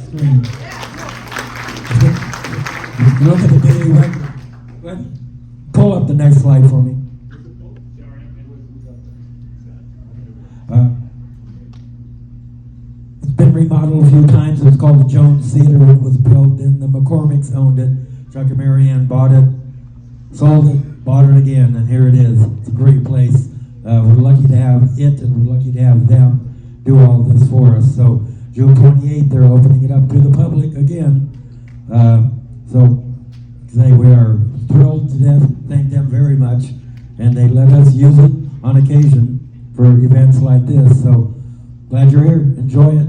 screen. Look at the daily record. Pull up the next slide for me. It's been remodeled a few times. It was called the Jones Theater when it was built, and the McCormicks owned it. Chuck and Mary Ann bought it, sold it, bought it again, and here it is. It's a great place. We're lucky to have it, and we're lucky to have them do all this for us. So June 28th, they're opening it up to the public again. So today we are thrilled to death. Thank them very much, and they let us use it on occasion for events like this. So glad you're here. Enjoy it.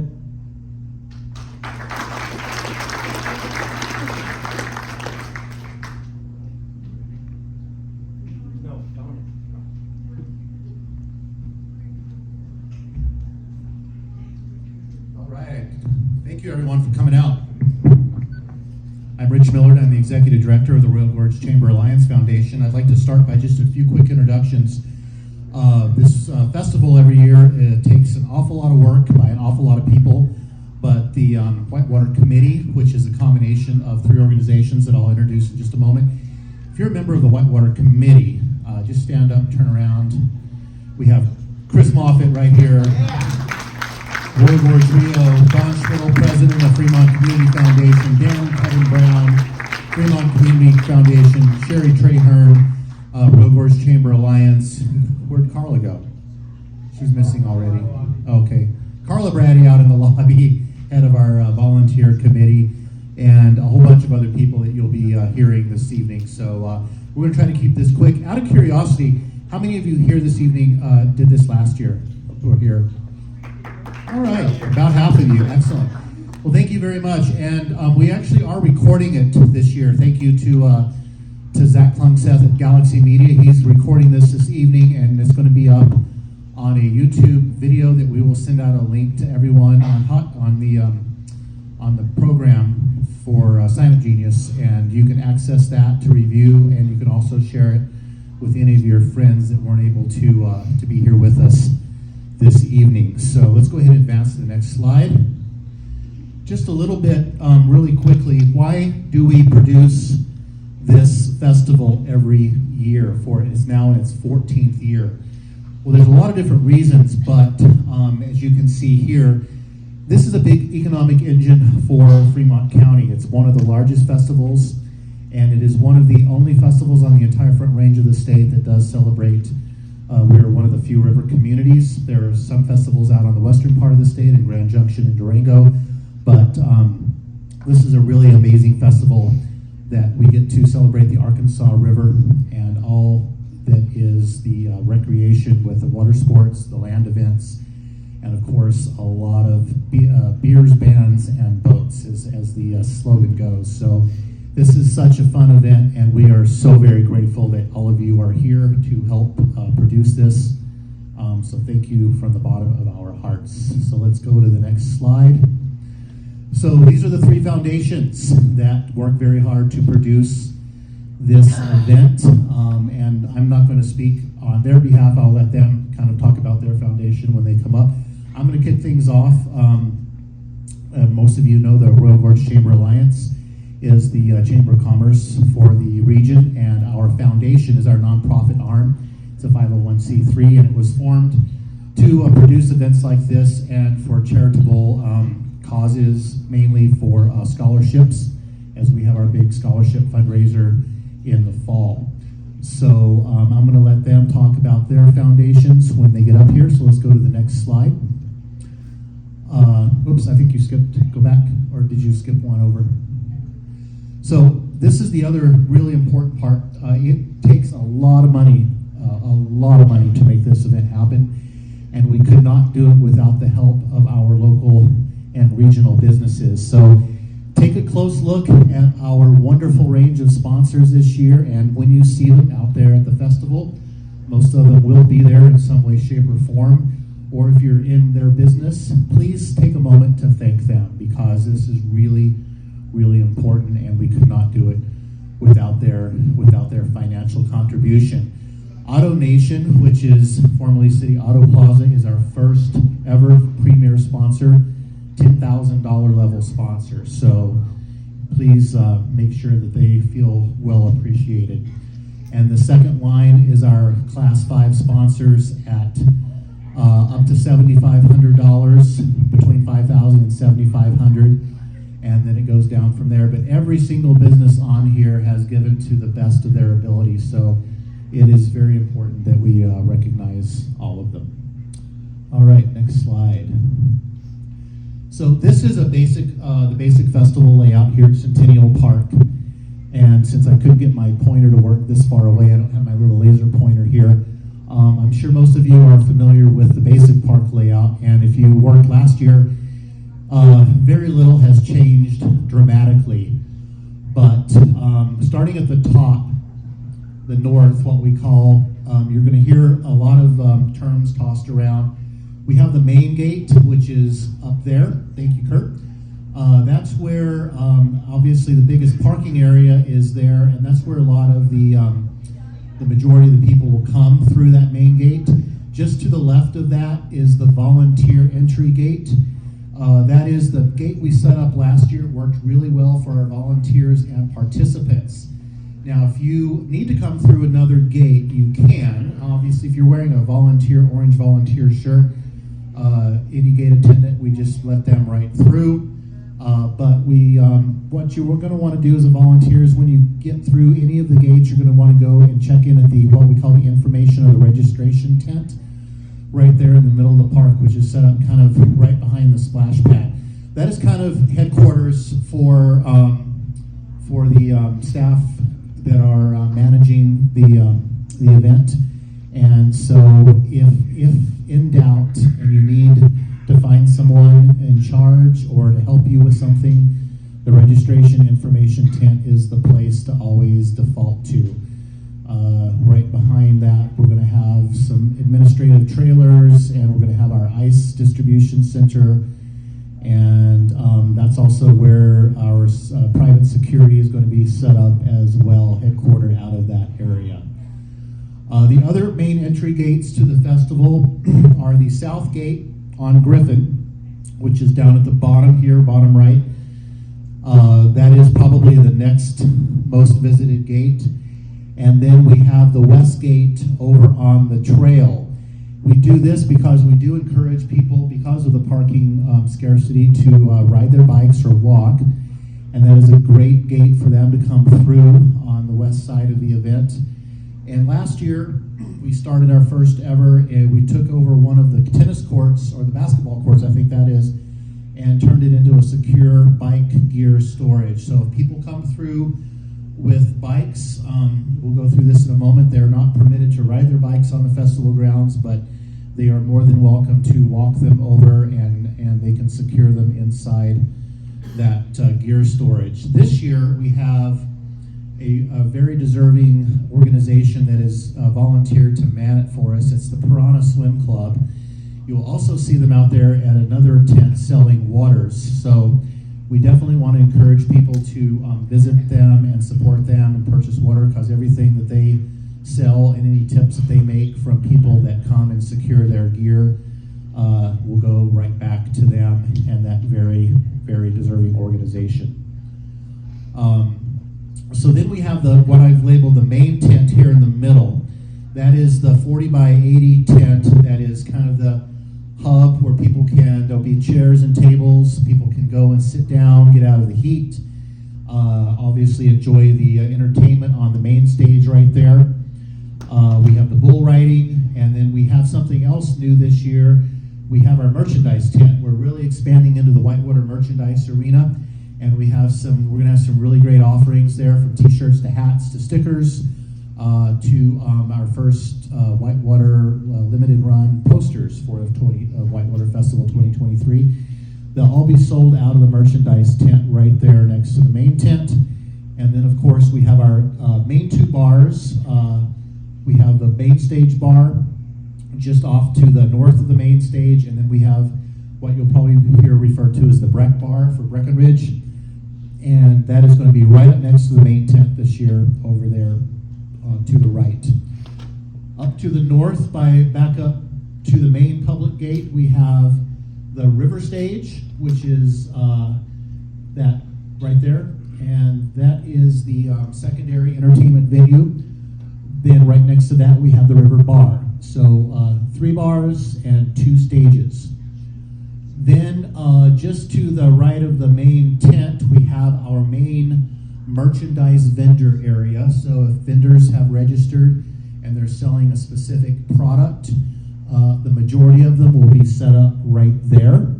Thank you, everyone, for coming out. I'm Rich Millard. I'm the Executive Director of the Royal Gorge Chamber Alliance Foundation. I'd like to start by just a few quick introductions. This festival every year takes an awful lot of work by an awful lot of people, but the Whitewater Committee, which is a combination of three organizations that I'll introduce in just a moment. If you're a member of the Whitewater Committee, just stand up, turn around. We have Chris Moffitt right here. Royal Gorge Rio, Don Schmittel, President of Fremont Community Foundation, Dan Kevin Brown, Fremont Community Foundation, Sherry Trahern, Royal Gorge Chamber Alliance. Where'd Carla go? She's missing already. Okay. Carla Brady out in the lobby, head of our volunteer committee, and a whole bunch of other people that you'll be hearing this evening. So we're going to try to keep this quick. Out of curiosity, how many of you here this evening did this last year? Who are here? All right, about half of you. Excellent. Well, thank you very much. And we actually are recording it this year. Thank you to Zach Klungseth at Galaxy Media. He's recording this evening, and it's going to be up on a YouTube video that we will send out a link to everyone on the program for Sign Up Genius, and you can access that to review, and you can also share it with any of your friends that weren't able to be here with us this evening. So let's go ahead and advance to the next slide. Just a little bit, really quickly, why do we produce this festival every year? It's now in its 14th year. Well, there's a lot of different reasons, but as you can see here, this is a big economic engine for Fremont County. It's one of the largest festivals, and it is one of the only festivals on the entire Front Range of the state that does celebrate. We're one of the few river communities. There are some festivals out on the western part of the state in Grand Junction and Durango, but this is a really amazing festival that we get to celebrate the Arkansas River and all that is the recreation with the water sports, the land events, and of course a lot of beers, bands, and boats as the slogan goes. So this is such a fun event, and we are so very grateful that all of you are here to help produce this. So thank you from the bottom of our hearts. So let's go to the next slide. So these are the three foundations that work very hard to produce this event, and I'm not going to speak on their behalf. I'll let them kind of talk about their foundation when they come up. I'm going to kick things off. Most of you know the Royal Gorge Chamber Alliance is the Chamber of Commerce for the region, and our foundation is our nonprofit arm. It's a 501c3, and it was formed to produce events like this and for charitable causes, mainly for scholarships, as we have our big scholarship fundraiser in the fall. So I'm going to let them talk about their foundations when they get up here. So let's go to the next slide. Oops, I think you skipped. Go back, or did you skip one over? So this is the other really important part. It takes a lot of money to make this event happen, and we could not do it without the help of our local and regional businesses. So take a close look at our wonderful range of sponsors this year, and when you see them out there at the festival, most of them will be there in some way, shape, or form. Or if you're in their business, please take a moment to thank them, because this is really, really important, and we could not do it without their financial contribution. Auto Nation, which is formerly City Auto Plaza, is our first ever premier sponsor $10,000 level sponsors. So please make sure that they feel well appreciated. And the second line is our Class 5 sponsors at up to $7,500, between $5,000 and $7,500, and then it goes down from there. But every single business on here has given to the best of their ability, so it is very important that we recognize all of them. All right, next slide. So this is a the basic festival layout here at Centennial Park. And since I couldn't get my pointer to work this far away, I don't have my little laser pointer here. I'm sure most of you are familiar with the basic park layout, and if you worked last year, very little has changed dramatically. But starting at the top, the north, what we call, you're going to hear a lot of terms tossed around. We have the main gate, which is up there. Thank you, Kurt. That's where, obviously, the biggest parking area is there, and that's where a lot of the majority of the people will come through that main gate. Just to the left of that is the volunteer entry gate. That is the gate we set up last year. It worked really well for our volunteers and participants. Now, if you need to come through another gate, you can. Obviously, if you're wearing a orange volunteer shirt, any gate attendant, we just let them right through. But what you're going to want to do as a volunteer is when you get through any of the gates, you're going to want to go and check in at what we call the information or the registration tent, right there in the middle of the park, which is set up kind of right behind the splash pad. That is kind of headquarters for the staff that are managing the event. And so if in doubt and you need to find someone in charge or to help you with something, the registration information tent is the place to always default to. Right behind that, we're going to have some administrative trailers, and we're going to have our ice distribution center, and that's also where our private security is going to be set up as well, headquartered out of that area. The other main entry gates to the festival are the South Gate on Griffin, which is down at the bottom here, bottom right. That is probably the next most visited gate. And then we have the West Gate over on the trail. We do this because we do encourage people, because of the parking scarcity, to ride their bikes or walk. And that is a great gate for them to come through on the west side of the event. And last year, we started our first ever, and we took over one of the tennis courts, or the basketball courts, I think that is, and turned it into a secure bike gear storage. So if people come through with bikes, we'll go through this in a moment, they're not permitted to ride their bikes on the festival grounds, but they are more than welcome to walk them over, and they can secure them inside that gear storage. This year, we have a very deserving organization that has volunteered to man it for us. It's the Piranha Swim Club. You'll also see them out there at another tent selling waters. So we definitely want to encourage people to visit them and support them and purchase water, because everything that they sell and any tips that they make from people that come and secure their gear will go right back to them and that very, very deserving organization. So then we have what I've labeled the main tent here in the middle. That is the 40 by 80 tent. That is kind of the hub where there'll be chairs and tables. People can go and sit down, get out of the heat. Obviously enjoy the entertainment on the main stage right there. We have the bull riding, and then we have something else new this year. We have our merchandise tent. We're really expanding into the Whitewater merchandise arena. And we're going to have some really great offerings there, from t-shirts to hats to stickers to our first Whitewater limited run posters for Whitewater Festival 2023. They'll all be sold out of the merchandise tent right there next to the main tent. And then, of course, we have our main two bars. We have the main stage bar just off to the north of the main stage, and then we have what you'll probably hear referred to as the Breck Bar for Breckenridge. And that is going to be right up next to the main tent this year, over there to the right. Up to the north, back up to the main public gate, we have the river stage, which is that right there, and that is the secondary entertainment venue. Then right next to that we have the river bar. So 3 bars and 2 stages. Then just to the right of the main tent, we have our main merchandise vendor area. So if vendors have registered and they're selling a specific product, the majority of them will be set up right there.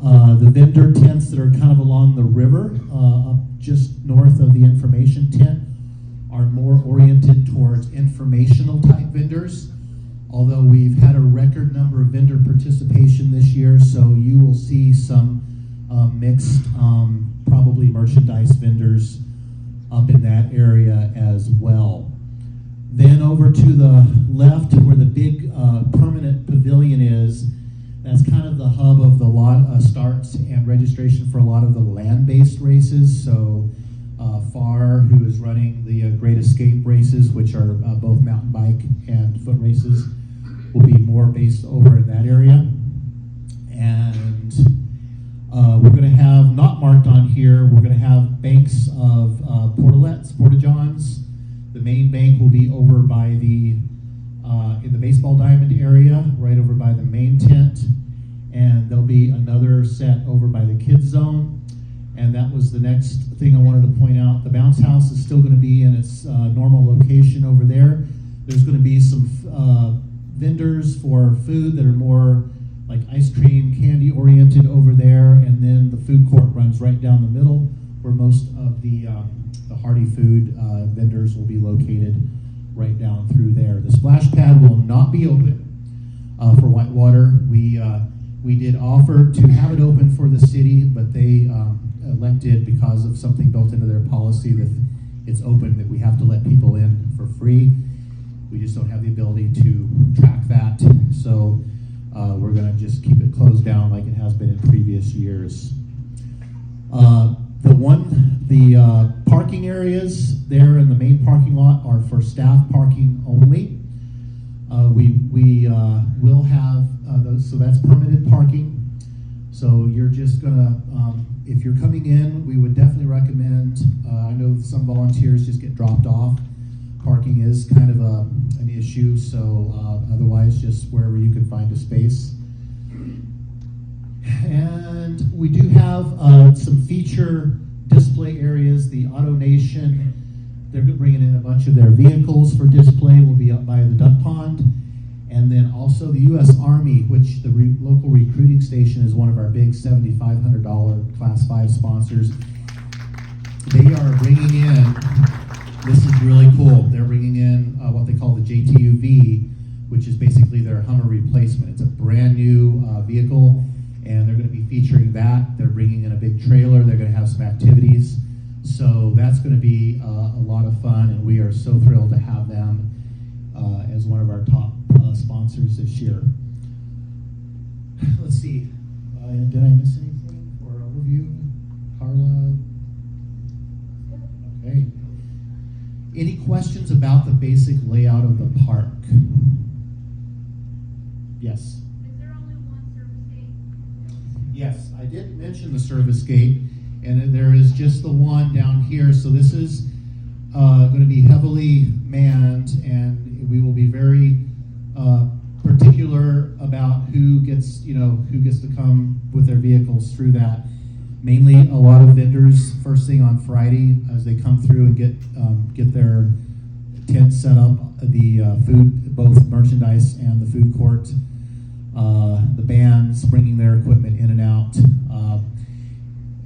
The vendor tents that are kind of along the river, up just north of the information tent, are more oriented towards informational type vendors. Although we've had a record number of vendor participation this year, so you will see some mixed, probably merchandise vendors up in that area as well. Then over to the left, where the big permanent pavilion is, that's kind of the hub of the lot starts and registration for a lot of the land-based races. So FAR, who is running the Great Escape races, which are both mountain bike and foot races, will be more based over in that area. And we're going to have, not marked on here, we're going to have banks of portalets, porta-johns. The main bank will be over by the, in the baseball diamond area, right over by the main tent. And there'll be another set over by the kids zone. And that was the next thing I wanted to point out. The bounce house is still going to be in its normal location over there. There's going to be some vendors for food that are more like ice cream, candy oriented over there. And then the food court runs right down the middle, where most of the hearty food vendors will be located right down through there. The splash pad will not be open for Whitewater. We did offer to have it open for the city, but they elected, because of something built into their policy that it's open, that we have to let people in for free. We just don't have the ability to track that. So we're going to just keep it closed down like it has been in previous years. The parking areas there in the main parking lot are for staff parking only. We will have those, so that's permitted parking. So you're just gonna, if you're coming in, we would definitely recommend, I know some volunteers just get dropped off. Parking is kind of an issue, so otherwise just wherever you can find a space. And we do have some feature display areas. The Auto Nation, they're bringing in a bunch of their vehicles for display, will be up by the duck pond. And then also the U.S. Army, which the local recruiting station is one of our big $7,500 Class 5 sponsors. They are bringing in, this is really cool, they're bringing in what they call the JTUV, which is basically their Hummer replacement. It's a brand new vehicle, and they're going to be featuring that. They're bringing in a big trailer. They're going to have some activities. So that's going to be a lot of fun, and we are so thrilled to have them as one of our top sponsors this year. Let's see, did I miss anything for our overview? Carla? Okay. Any questions about the basic layout of the park? Yes? Is there only one service gate? Yes, I did mention the service gate, and there is just the one down here. So this is going to be heavily manned, and we will be very particular about who gets to come with their vehicles through that. Mainly, a lot of vendors first thing on Friday as they come through and get their tent set up. The food, both merchandise and the food court. The bands bringing their equipment in and out.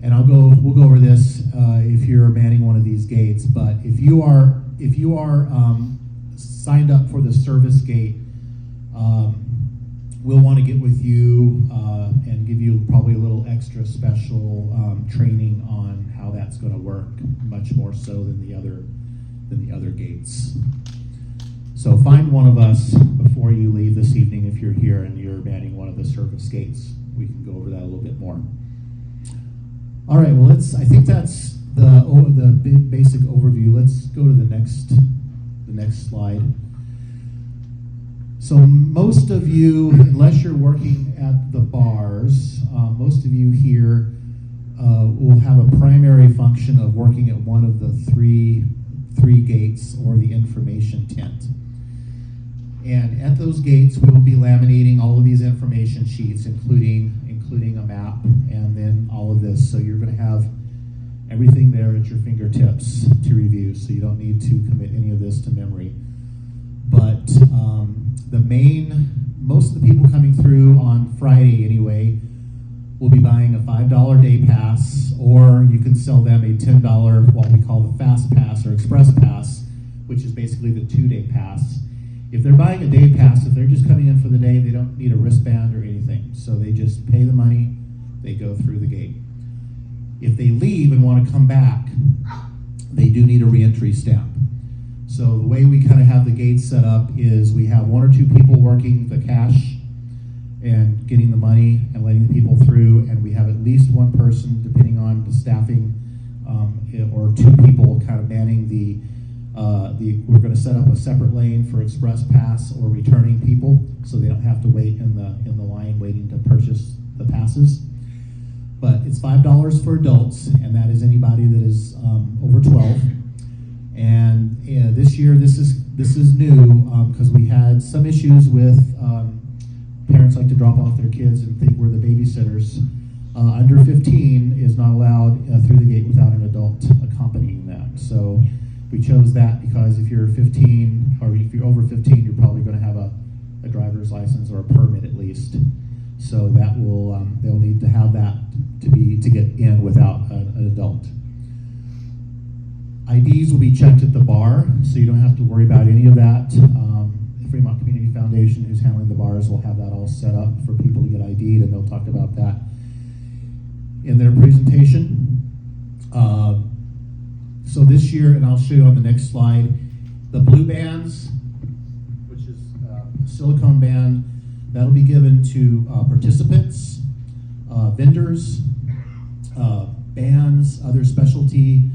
And we'll go over this if you're manning one of these gates. But if you are signed up for the service gate, we'll want to get with you and give you probably a little extra special training on how that's going to work, much more so than the other gates. So find one of us before you leave this evening if you're here and you're manning one of the service gates. We can go over that a little bit more. All right, well, I think that's the big basic overview. Let's go to the next slide. So most of you, unless you're working at the bars, most of you here will have a primary function of working at one of the three gates or the information tent. And at those gates, we will be laminating all of these information sheets, including a map, and then all of this. So you're going to have everything there at your fingertips to review, so you don't need to commit any of this to memory. But most of the people coming through on Friday anyway will be buying a $5 day pass, or you can sell them a $10, what we call the fast pass or express pass, which is basically the 2-day pass. If they're buying a day pass, if they're just coming in for the day, they don't need a wristband or anything. So they just pay the money, they go through the gate. If they leave and want to come back, they do need a reentry stamp. So the way we kind of have the gates set up is we have 1 or 2 people working the cash and getting the money and letting the people through, and we have at least 1 person, depending on the staffing, or 2 people kind of manning we're going to set up a separate lane for express pass or returning people, so they don't have to wait in the line waiting to purchase the passes. But it's $5 for adults, and that is anybody that is over 12. And this year, this is new because we had some issues with parents like to drop off their kids and think we're the babysitters. Under 15 is not allowed through the gate without an adult accompanying them. So we chose that because if you're 15, or if you're over 15, you're probably going to have a driver's license or a permit at least. So that will they'll need to have that to get in without an adult. IDs will be checked at the bar, so you don't have to worry about any of that. The Fremont Community Foundation, who's handling the bars, will have that all set up for people to get ID'd, and they'll talk about that in their presentation. So this year, and I'll show you on the next slide, the blue bands, which is a silicone band, that'll be given to participants, vendors, bands, other specialty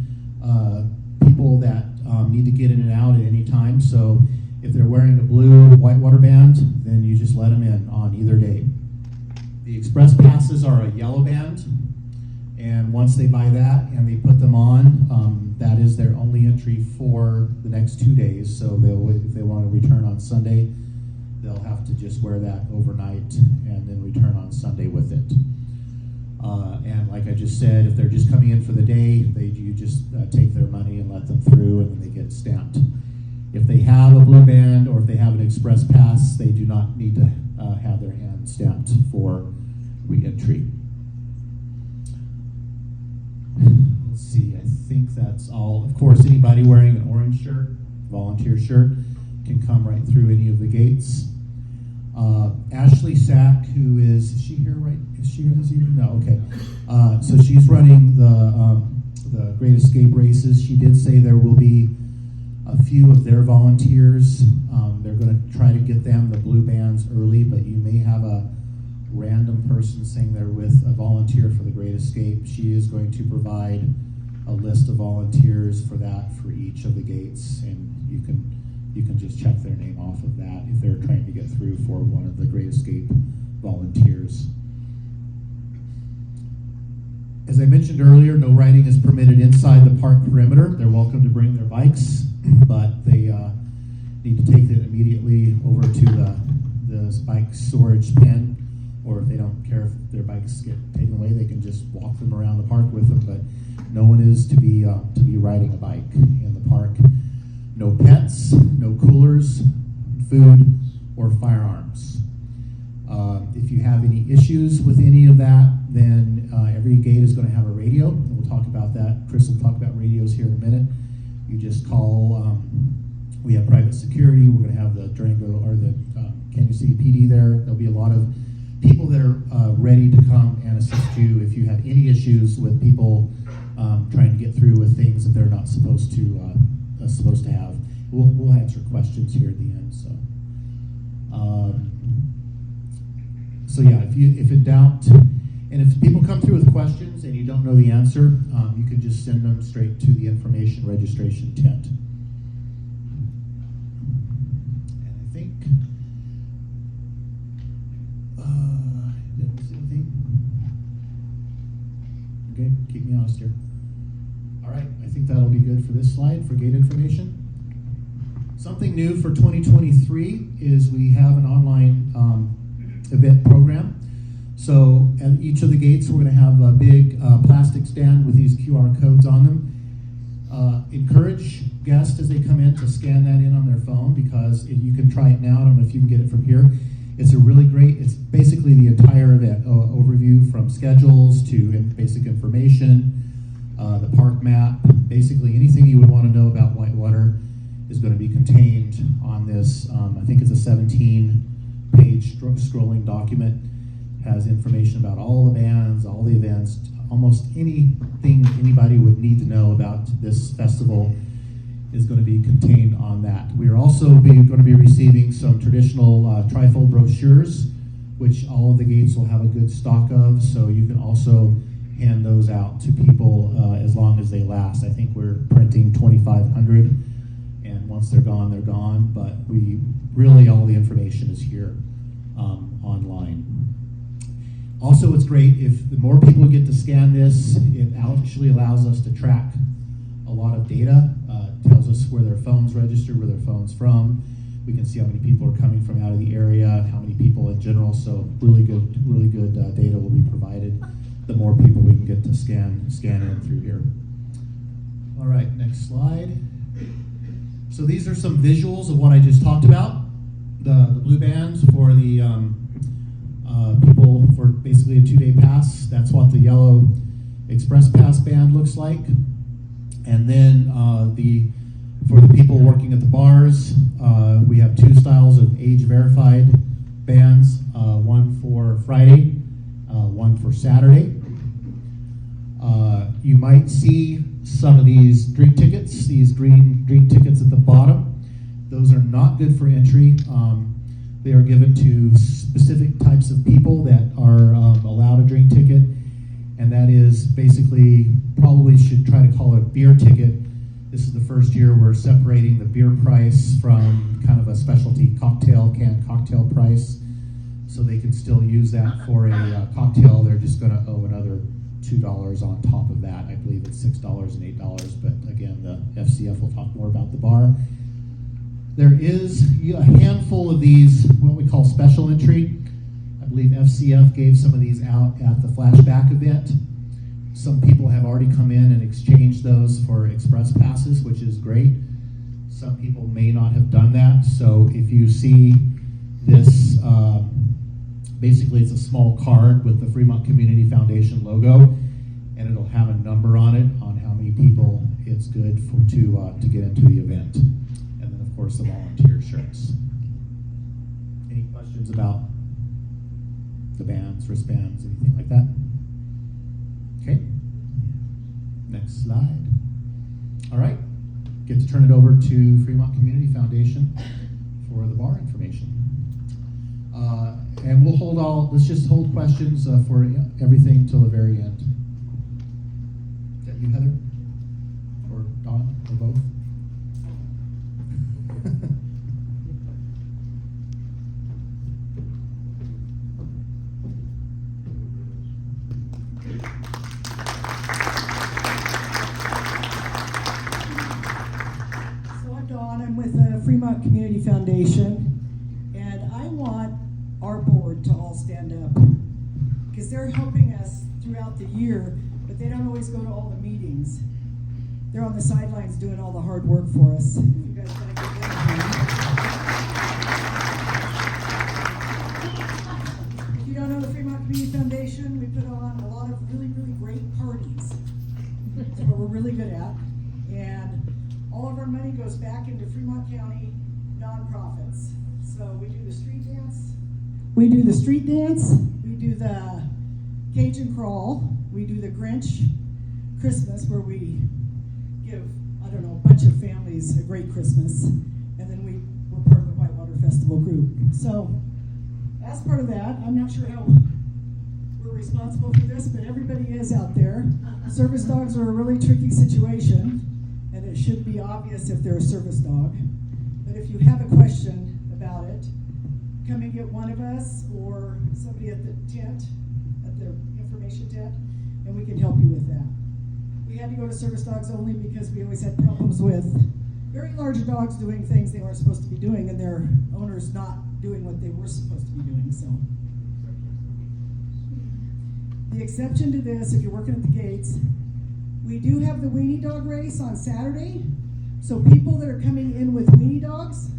people that need to get in and out at any time. So if they're wearing a blue Whitewater band, then you just let them in on either day. The express passes are a yellow band, and once they buy that and they put them on, that is their only entry for the next 2 days. So if they want to return on Sunday, they'll have to just wear that overnight and then return on Sunday with it. And like I just said, if they're just coming in for the day, you just take their money and let them through, and then they get stamped. If they have a blue band or if they have an express pass, they do not need to have their hand stamped for re-entry. Let's see, I think that's all. Of course, anybody wearing an orange shirt, volunteer shirt, can come right through any of the gates. Ashley Sack, who is she here right? Is she here this evening? No, okay. So she's running the Great Escape races. She did say there will be a few of their volunteers. They're going to try to get them the blue bands early, but you may have a random person saying they're with a volunteer for the Great Escape. She is going to provide a list of volunteers for that for each of the gates, and you can just check their name off of that if they're trying to get through for one of the Great Escape volunteers. As I mentioned earlier, no riding is permitted inside the park perimeter. They're welcome to bring their bikes, but they need to take it immediately over to the bike storage pen, or if they don't care if their bikes get taken away, they can just walk them around the park with them, but no one is to be riding a bike in the park. No pets, no coolers, food, or firearms. If you have any issues with any of that, then every gate is going to have a radio, and we'll talk about that. Chris will talk about radios here in a minute. You just call, we have private security, we're going to have the Durango, or the Canyon City PD there. There'll be a lot of people that are ready to come and assist you if you have any issues with people trying to get through with things that they're not supposed to have. We'll answer questions here at the end. So yeah, if in doubt, and if people come through with questions and you don't know the answer, you can just send them straight to the information registration tent. And I think Okay, keep me honest here. All right, I think that'll be good for this slide for gate information. Something new for 2023 is we have an online event program. So at each of the gates, we're going to have a big plastic stand with these QR codes on them. Encourage guests as they come in to scan that in on their phone, because you can try it now. I don't know if you can get it from here. It's a really great, it's basically the entire event overview, from schedules to basic information, the park map, basically anything you would want to know about Whitewater is going to be contained on this. I think it's a 17-page scrolling document. Has information about all the bands, all the events, almost anything anybody would need to know about this festival is going to be contained on that. We are also going to be receiving some traditional trifold brochures, which all of the gates will have a good stock of, so you can also hand those out to people as long as they last. I think we're printing 2,500, and once they're gone, but we really, all the information is here online. Also, it's great if the more people get to scan this, it actually allows us to track a lot of data. Tells us where their phone's registered, where their phone's from. We can see how many people are coming from out of the area, how many people in general. So really good data will be provided. The more people we can get to scan in through here. All right, next slide. So these are some visuals of what I just talked about. The blue bands for the people for basically a 2-day pass. That's what the yellow express pass band looks like. And then for the people working at the bars, we have 2 styles of age verified bands, one for Friday, one for Saturday. You might see some of these drink tickets, these green drink tickets at the bottom. Those are not good for entry. They are given to specific types of people that are allowed a drink ticket, and that is basically, probably should try to call it a beer ticket. This is the first year we're separating the beer price from kind of a specialty canned cocktail price, so they can still use that for a cocktail. They're just going to owe another $2 on top of that. I believe it's $6 and $8, but again, the FCF will talk more about the bar. There is a handful of these, what we call special entry. I believe FCF gave some of these out at the flashback event. Some people have already come in and exchanged those for express passes, which is great. Some people may not have done that. So if you see this, basically it's a small card with the Fremont Community Foundation logo, and it'll have a number on it on how many people it's good to get into the event. And then of course the volunteer shirts. Any questions about the bands, wristbands, anything like that? Okay. Next slide. All right. Get to turn it over to Fremont Community Foundation for the bar information. And let's just hold questions for everything till the very end. Is that you, Heather? Or Don? Or both? So I'm Dawn. I'm with the Fremont Community Foundation, and I want our board to all stand up because they're helping us throughout the year, but they don't always go to all the meetings. They're on the sidelines doing all the hard work for us. If you guys want to give them a hand. If you don't know the Fremont Community Foundation, we put on a lot of really, really great parties. That's what we're really good at. And all of our money goes back into Fremont County nonprofits. So we do the street dance. We do the Cajun Crawl. We do the Grinch Christmas, where we give, a bunch of families a great Christmas. And then we're part of the Whitewater Festival group. So as part of that, I'm not sure how we're responsible for this, but everybody is out there. Service dogs are a really tricky situation, and it should be obvious if they're a service dog. But if you have a question about it, come and get one of us or somebody at the tent, at the information tent, and we can help you with that. We had to go to service dogs only because we always had problems with very large dogs doing things they weren't supposed to be doing and their owners not doing what they were supposed to be doing, so. The exception to this, if you're working at the gates, we do have the weenie dog race on Saturday. So people that are coming in with weenie dogs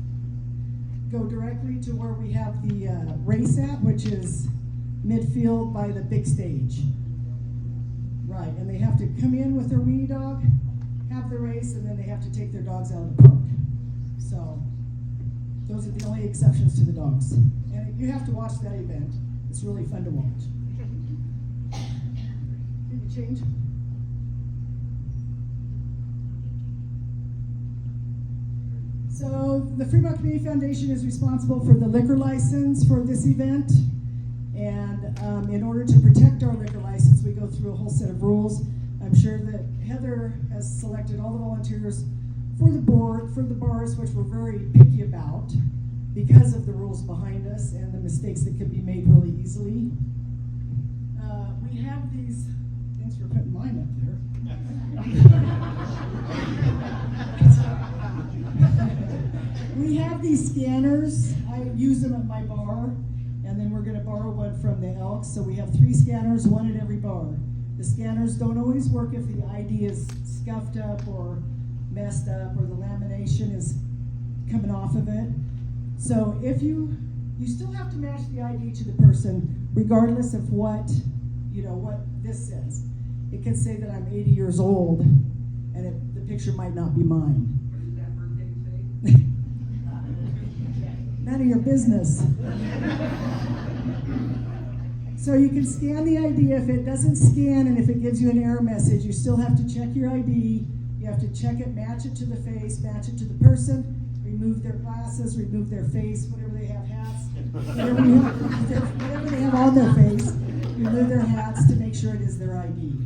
go directly to where we have the race at, which is midfield by the big stage. Right, and they have to come in with their weenie dog, have the race, and then they have to take their dogs out of the park. So those are the only exceptions to the dogs. And you have to watch that event. It's really fun to watch. Did you change? So the Fremont Community Foundation is responsible for the liquor license for this event. And in order to protect our liquor license, we go through a whole set of rules. I'm sure that Heather has selected all the volunteers for the board, for the bars, which we're very picky about because of the rules behind us and the mistakes that could be made really easily. We have these, thanks for putting mine up there. We have these scanners. I use them at my bar, and then we're going to borrow one from the Elks. So we have 3 scanners, one at every bar. The scanners don't always work if the ID is scuffed up or messed up or the lamination is coming off of it. So if you still have to match the ID to the person, regardless of what this says. It could say that I'm 80 years old, and the picture might not be mine. What did that birthday say? None of your business. So you can scan the ID. If it doesn't scan and if it gives you an error message, you still have to check your ID. You have to check it, match it to the face, match it to the person, remove their glasses, remove their face, whatever they have, hats, whatever they have on their face, remove their hats to make sure it is their ID.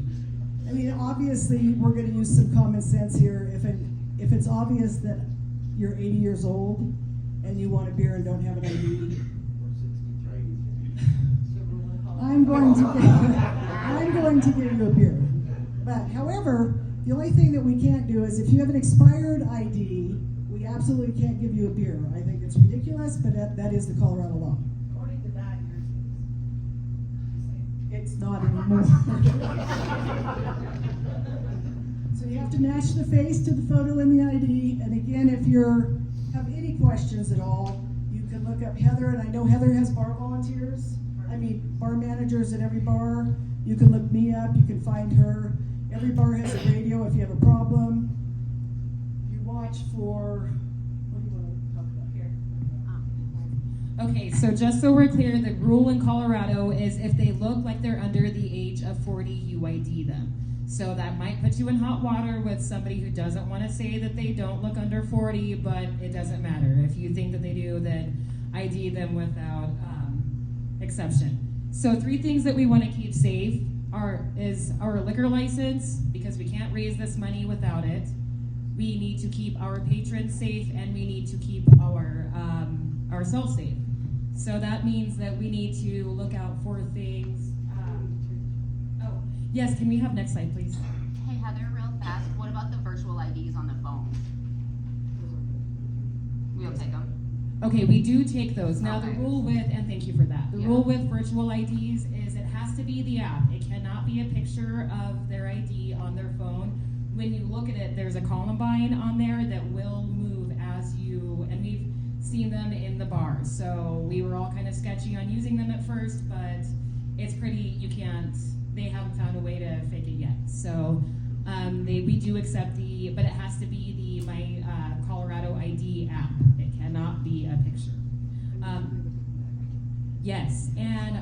I mean, obviously, we're going to use some common sense here. If it's obvious that you're 80 years old and you want a beer and don't have an ID, I'm going to give you a beer. But however, the only thing that we can't do is if you have an expired ID, we absolutely can't give you a beer. I think it's ridiculous, but that is the Colorado law. According to that, It's not anymore. So you have to match the face to the photo in the ID. And again, if you have any questions at all, you can look up Heather. And I know Heather has bar managers at every bar. You can look me up. You can find her. Every bar has a radio if you have a problem. You watch for, what do you want to talk about here? Okay, so just so we're clear, the rule in Colorado is if they look like they're under the age of 40, you ID them. So that might put you in hot water with somebody who doesn't want to say that they don't look under 40, but it doesn't matter. If you think that they do, then ID them without exception. So 3 things that we want to keep safe is our liquor license, because we can't raise this money without it. We need to keep our patrons safe, and we need to keep ourselves safe. So that means that we need to look out for things. Oh, yes, can we have next slide, please? Hey Heather, real fast, what about the virtual IDs on the phone? We'll take them. Okay, we do take those. Now the Okay. rule with, and thank you for that, the Yeah. rule with virtual IDs is it has to be the app. It cannot be a picture of their ID on their phone. When you look at it, there's a Columbine on there that will move as you, and we've seen them in the bars. So we were all kind of sketchy on using them at first, but it's pretty, they haven't found a way to fake it yet. So we do accept but it has to be the My Colorado ID app. It cannot be a picture. Yes, and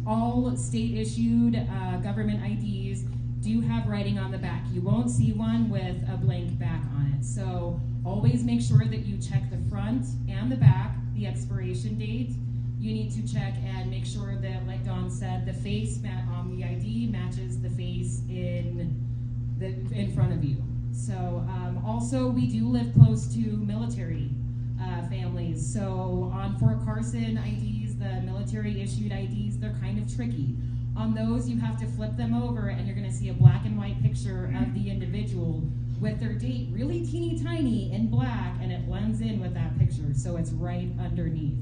all state issued government IDs do have writing on the back. You won't see one with a blank back on it. So always make sure that you check the front and the back, the expiration date. You need to check and make sure that, like Dawn said, the face on the ID matches the face in front of you. So also we do live close to military families. So on Fort Carson IDs, the military issued IDs, they're kind of tricky. On those, you have to flip them over, and you're going to see a black and white picture of the individual with their date really teeny tiny in black, and it blends in with that picture, so it's right underneath.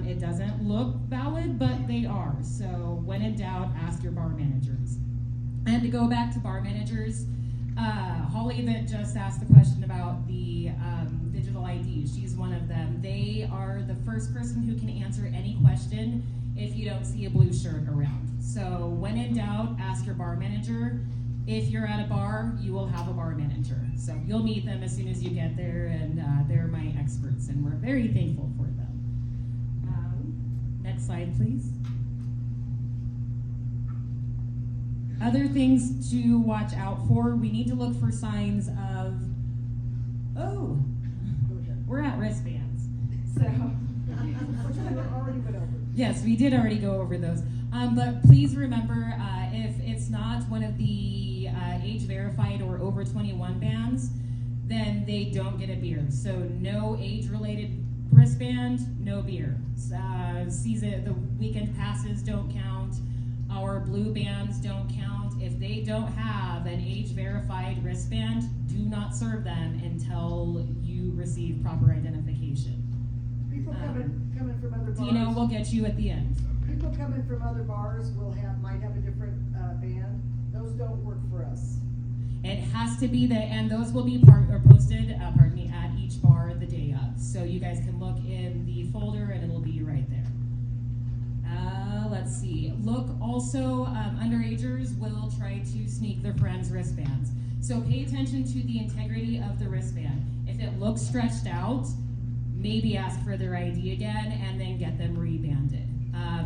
It doesn't look valid, but they are. So when in doubt, ask your bar managers. And to go back to bar managers, Holly that just asked the question about the digital IDs, she's one of them. They are the first person who can answer any question if you don't see a blue shirt around. So when in doubt, ask your bar manager. If you're at a bar, you will have a bar manager. So you'll meet them as soon as you get there, and they're my experts, and we're very thankful for them. Next slide, please. Other things to watch out for, we need to look for signs of, oh, we're at wristbands. So, yes, we did already go over those. But please remember, if it's not one of the age verified or over 21 bands, then they don't get a beer. So no age related wristband, no beer. The weekend passes don't count. Our blue bands don't count. If they don't have an age verified wristband, do not serve them until you receive proper identification. People coming from other bars. Dino will get you at the end. People coming from other bars might have a different band. Those don't work for us. It has to be and those will be posted, at each bar the day of. So you guys can look in the folder and it'll be right there. Let's see. Look also, underagers will try to sneak their friends' wristbands. So pay attention to the integrity of the wristband. If it looks stretched out, maybe ask for their ID again and then get them rebanded,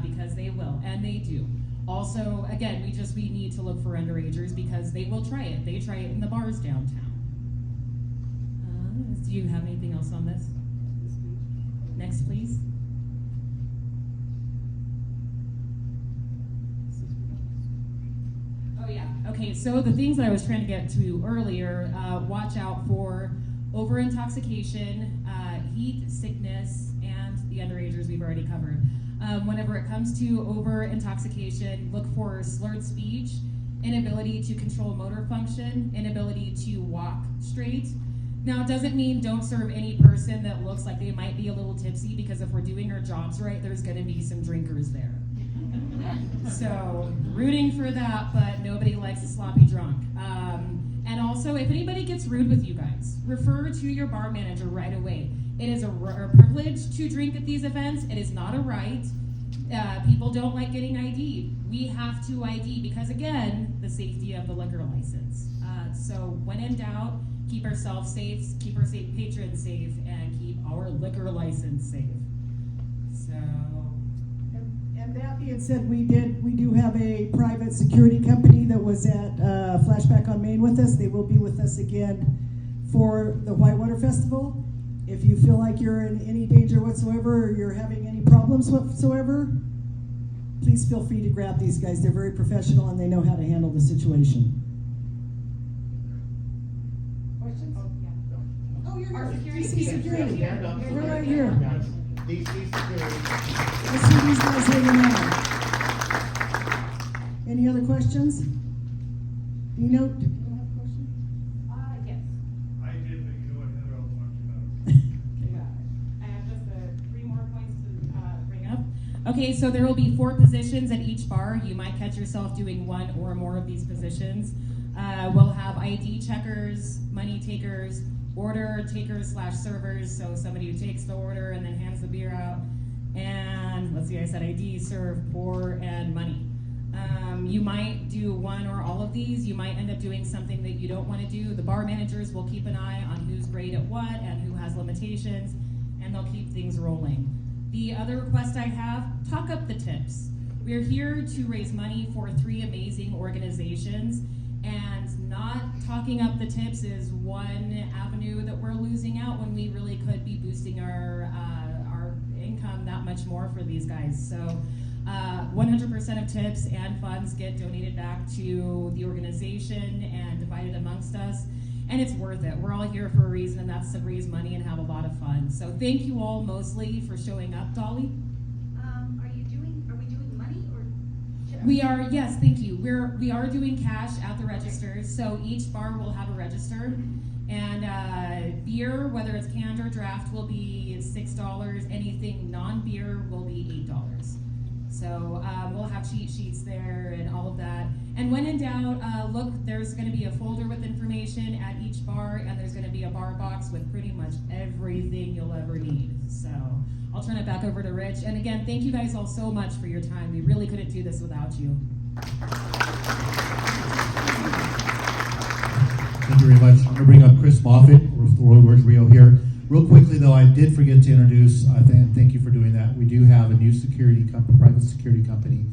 because they will, and they do. Also, again, we need to look for underagers because they will try it. They try it in the bars downtown. Do you have anything else on this? Next, please. Oh yeah, okay, so the things that I was trying to get to earlier, watch out for over intoxication, heat, sickness, and the underagers we've already covered. Whenever it comes to over intoxication, look for slurred speech, inability to control motor function, inability to walk straight. Now, it doesn't mean don't serve any person that looks like they might be a little tipsy, because if we're doing our jobs right, there's going to be some drinkers there. So, rooting for that, but nobody likes a sloppy drunk. And also, if anybody gets rude with you guys, refer to your bar manager right away. It is a privilege to drink at these events. It is not a right. People don't like getting ID. We have to ID because, again, the safety of the liquor license. So when in doubt, keep ourselves safe, keep our safe patrons safe, and keep our liquor license safe. So. And that being said, we do have a private security company that was at Flashback on Main with us. They will be with us again for the Whitewater Festival. If you feel like you're in any danger whatsoever, or you're having any problems whatsoever, please feel free to grab these guys. They're very professional and they know how to handle the situation. Questions? Oh, you're Our here. security DC team. Security. Stand up. We're right here. DC Security. Let's see these guys hanging out. Any other questions? Dino, do you have a question? Yes. I did, but you know what, Heather, I'll talk to you about it. I have just 3 more points to bring up. Okay, so there will be 4 positions at each bar. You might catch yourself doing 1 or more of these positions. We'll have ID checkers, money takers, order takers / servers, so somebody who takes the order and then hands the beer out. And let's see, I said ID, serve, pour, and money. You might do 1 or all of these. You might end up doing something that you don't want to do. The bar managers will keep an eye on who's great at what and who has limitations, and they'll keep things rolling. The other request I have, talk up the tips. We're here to raise money for 3 amazing organizations, and not talking up the tips is one avenue that we're losing out when we really could be boosting our income that much more for these guys. So 100% of tips and funds get donated back to the organization and divided amongst us, and it's worth it. We're all here for a reason, and that's to raise money and have a lot of fun. So thank you all mostly for showing up. Dolly? Are we doing money or? We are, yes, thank you. We are doing cash at the registers, so each bar will have a register. And beer, whether it's canned or draft, will be $6. Anything non-beer will be $8. So we'll have cheat sheets there and all of that. And when in doubt, look, there's going to be a folder with information at each bar, and there's going to be a bar box with pretty much everything you'll ever need. So I'll turn it back over to Rich. And again, thank you guys all so much for your time. We really couldn't do this without you. Thank you very much. I'm going to bring up Chris Moffitt with Royal Gorge Rio here. Real quickly, though, I did forget to introduce, thank you for doing that. We do have a new private security company,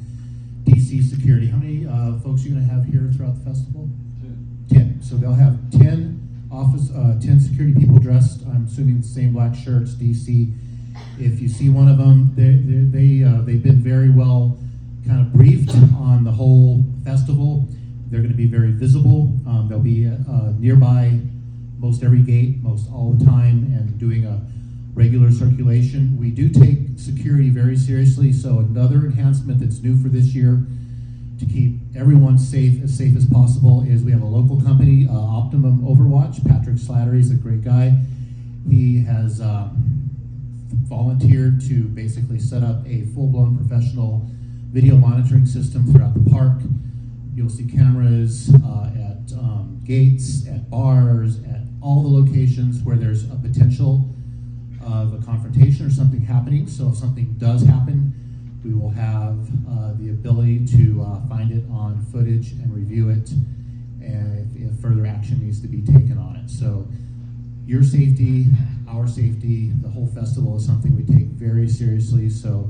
DC Security. How many folks are you going to have here throughout the festival? 10. So they'll have 10 security people dressed, I'm assuming the same black shirts, DC. If you see one of them, they've been very well kind of briefed on the whole festival. They're going to be very visible. They'll be nearby most every gate, most all the time, and doing a regular circulation. We do take security very seriously, so another enhancement that's new for this year to keep everyone safe as possible is we have a local company, Optimum Overwatch. Patrick Slattery is a great guy. He has volunteered to basically set up a full-blown professional video monitoring system throughout the park. You'll see cameras at gates, at bars, at all the locations where there's a potential of a confrontation or something happening. So if something does happen, we will have the ability to find it on footage and review it, and if further action needs to be taken on it. So your safety, our safety, the whole festival is something we take very seriously. So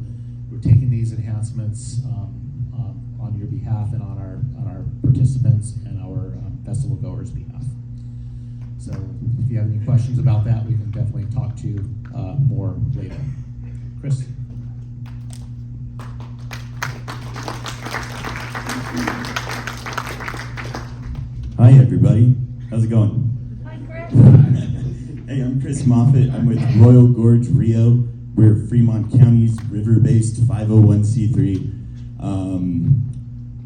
we're taking these enhancements on your behalf and on our participants and our festival goers' behalf. So if you have any questions about that, we can definitely talk to you more later. Chris. Hi everybody, how's it going? Hi, Chris. Hey, I'm Chris Moffitt. I'm with Royal Gorge Rio. We're Fremont County's river-based 501c3.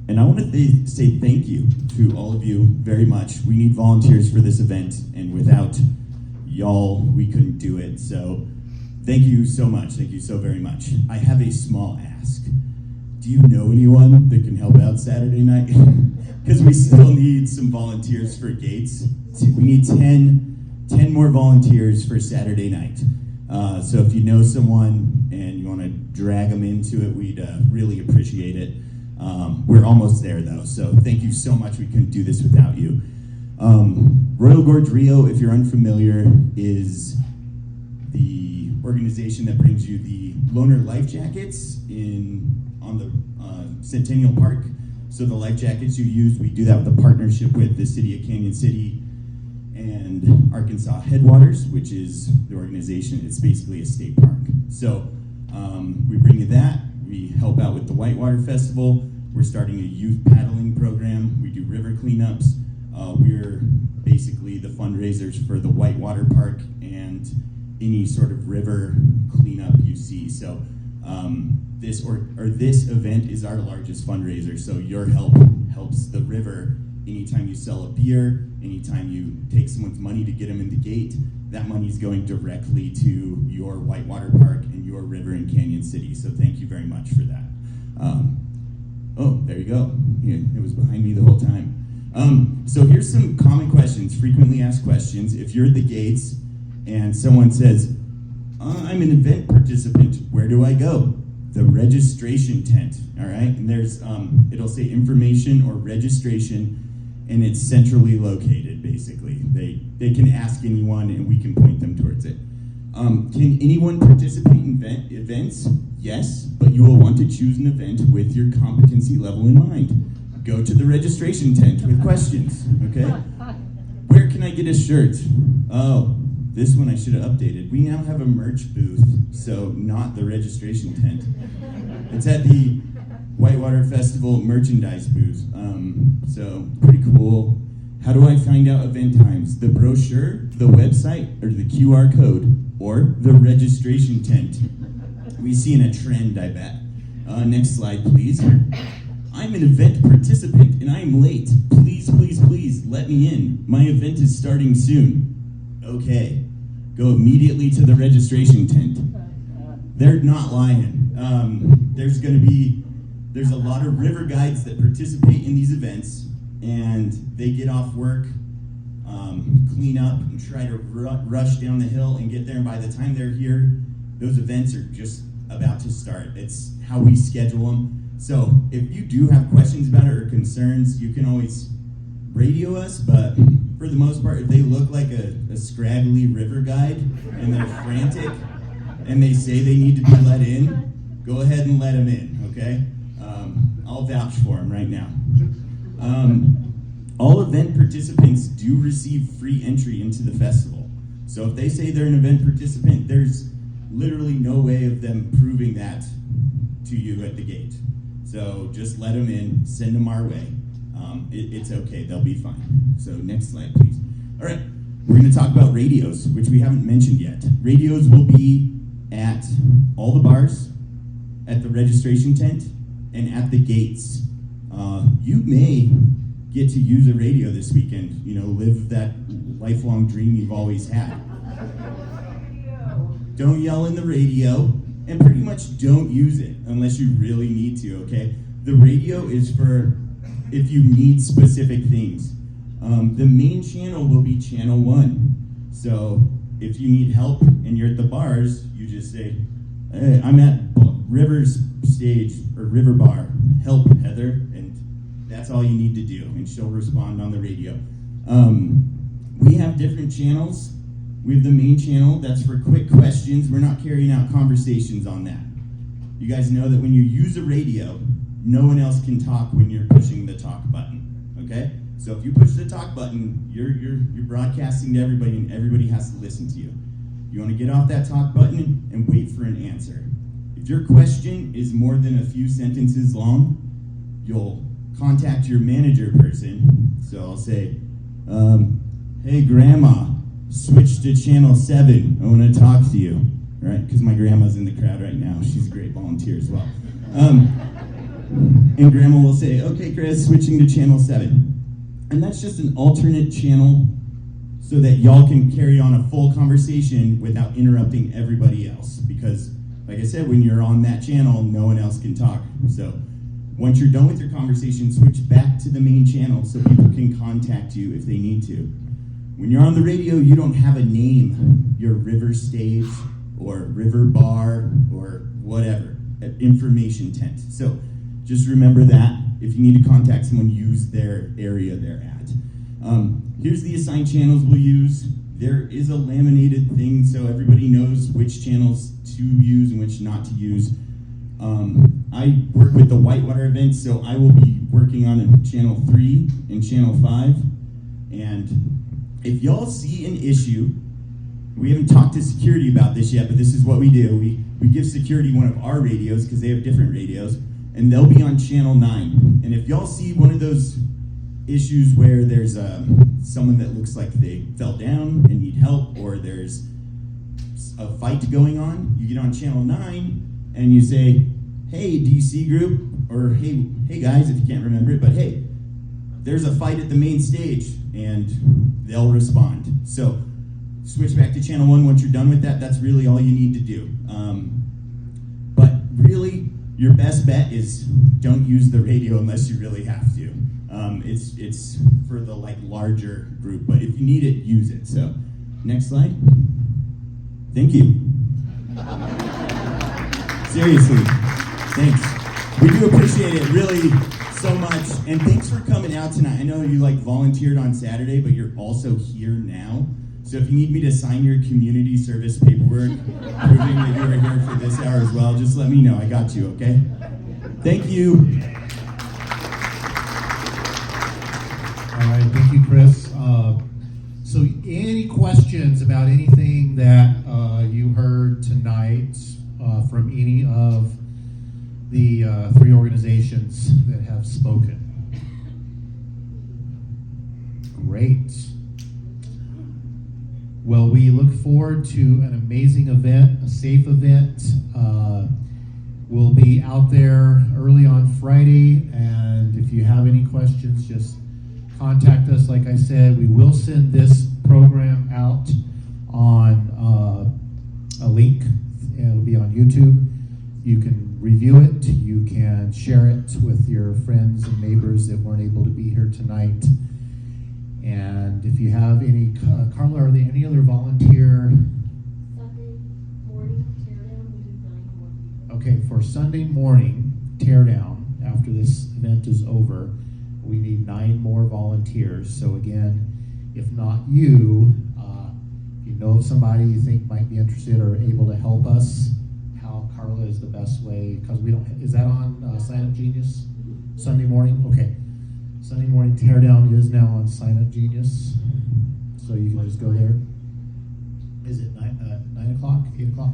And I want to say thank you to all of you very much. We need volunteers for this event, and without y'all, we couldn't do it. So thank you so much. Thank you so very much. I have a small ask. Do you know anyone that can help out Saturday night? Because we still need some volunteers for gates. We need 10 more volunteers for Saturday night. So if you know someone and you want to drag them into it, we'd really appreciate it. We're almost there though, so thank you so much. We couldn't do this without you. Royal Gorge Rio, if you're unfamiliar, is the organization that brings you the loaner life jackets on the Centennial Park. So the life jackets you use, we do that with a partnership with the City of Canyon City and Arkansas Headwaters, which is the organization. It's basically a state park. So we bring you that. We help out with the Whitewater Festival. We're starting a youth paddling program. We do river cleanups. We're basically the fundraisers for the Whitewater Park and any sort of river cleanup you see. So this event is our largest fundraiser. So your help helps the river. Anytime you sell a beer, anytime you take someone's money to get them in the gate, that money is going directly to your Whitewater Park and your river in Canyon City. So thank you very much for that. Oh, there you go. Yeah, it was behind me the whole time. So here's some common questions, frequently asked questions. If you're at the gates and someone says, I'm an event participant, where do I go? The registration tent, all right? And there's, it'll say information or registration, and it's centrally located, basically. They can ask anyone, and we can point them towards it. Can anyone participate in events? Yes, but you will want to choose an event with your competency level in mind. Go to the registration tent with questions, okay? Where can I get a shirt? Oh, this one I should have updated. We now have a merch booth, so not the registration tent. It's at the Whitewater Festival merchandise booth. So pretty cool. How do I find out event times? The brochure, the website, or the QR code, or the registration tent? We've seen a trend, I bet. Next slide, please. I'm I'm an event participant and I am late. Please, please, please let me in. My event is starting soon. Okay. Go immediately to the registration tent. They're not lying. There's a lot of river guides that participate in these events, and they get off work, clean up, and try to rush down the hill and get there. And by the time they're here, those events are just about to start. It's how we schedule them. So if you do have questions about it or concerns, you can always radio us, but for the most part, if they look like a scraggly river guide and they're frantic and they say they need to be let in, go ahead and let them in, okay? I'll vouch for them right now. All event participants do receive free entry into the festival. So if they say they're an event participant, there's literally no way of them proving that to you at the gate. So just let them in, send them our way. It's okay, they'll be fine. So next slide, please. All right, we're gonna talk about radios, which we haven't mentioned yet. Radios will be at all the bars, at the registration tent, and at the gates. You may get to use a radio this weekend, live that lifelong dream you've always had. Don't yell in the radio, and pretty much don't use it unless you really need to, okay? The radio is for if you need specific things. The main channel will be channel 1. So if you need help and you're at the bars, you just say, hey, I'm at River's stage or River Bar, help Heather, and that's all you need to do, and she'll respond on the radio. We have different channels. We have the main channel, that's for quick questions. We're not carrying out conversations on that. You guys know that when you use a radio, no one else can talk when you're pushing the talk button, okay? So if you push the talk button, you're broadcasting to everybody, and everybody has to listen to you. You want to get off that talk button and wait for an answer. If your question is more than a few sentences long, you'll contact your manager person. So I'll say, hey grandma, switch to channel 7. I want to talk to you, right? Because my grandma's in the crowd right now. She's a great volunteer as well. And grandma will say, okay, Chris, switching to channel 7. And that's just an alternate channel so that y'all can carry on a full conversation without interrupting everybody else. Because, like I said, when you're on that channel, no one else can talk. So once you're done with your conversation, switch back to the main channel so people can contact you if they need to. When you're on the radio, you don't have a name. You're River Stage or River Bar or whatever, an information tent. So just remember that. If you need to contact someone, use their area they're at. Here's the assigned channels we'll use. There is a laminated thing so everybody knows which channels to use and which not to use. I work with the Whitewater event, so I will be working on channel 3 and channel 5. And if y'all see an issue, we haven't talked to security about this yet, but this is what we do. We give security one of our radios because they have different radios, and they'll be on channel 9. And if y'all see one of those issues where there's someone that looks like they fell down and need help, or there's a fight going on, you get on channel 9 and you say, hey, DC group, or hey guys, if you can't remember it, but hey, there's a fight at the main stage, and they'll respond. So switch back to channel 1 once you're done with that. That's really all you need to do. But really, your best bet is don't use the radio unless you really have to. It's for the larger group, but if you need it, use it. So next slide. Thank you. Seriously, thanks. We do appreciate it really so much, and thanks for coming out tonight. I know you volunteered on Saturday, but you're also here now. So if you need me to sign your community service paperwork proving that you are here for this hour as well, just let me know. I got you, okay? Thank you. All right, thank you, Chris. So any questions about anything that you heard tonight from any of the 3 organizations that have spoken? Great. Well, we look forward to an amazing event, a safe event. We'll be out there early on Friday, and if you have any questions, just contact us. Like I said, we will send this program out on a link. It'll be on YouTube. You can review it. You can share it with your friends and neighbors that weren't able to be here tonight. And if you have any, Carla, are there any other volunteer? Sunday morning, tear down, we do 9 more people. Okay, for Sunday morning tear down, after this event is over, we need 9 more volunteers. So again, if not you, if you know of somebody you think might be interested or able to help us, how Carla is the best way, because we don't, is that on Sign Up Genius? Sunday morning? Okay. Sunday morning tear down is now on Sign Up Genius. So you can just go there. Is it 9 o'clock, 8 o'clock?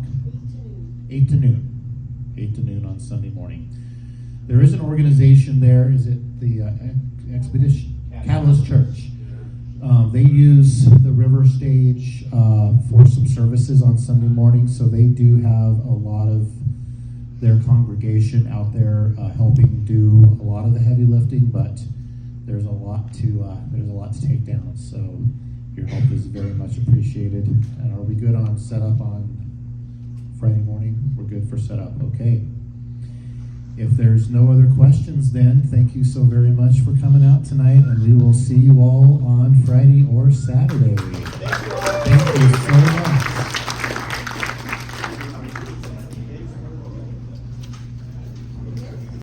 8 to noon. 8 to noon on Sunday morning. There is an organization there. Is it the Expedition? Catalyst Church. They use the river stage for some services on Sunday morning, so they do have a lot of their congregation out there helping do a lot of the heavy lifting, but there's a lot to take down. So your help is very much appreciated. And are we good on setup on Friday morning? We're good for setup. Okay. If there's no other questions, then thank you so very much for coming out tonight, and we will see you all on Friday or Saturday. Thank you so much.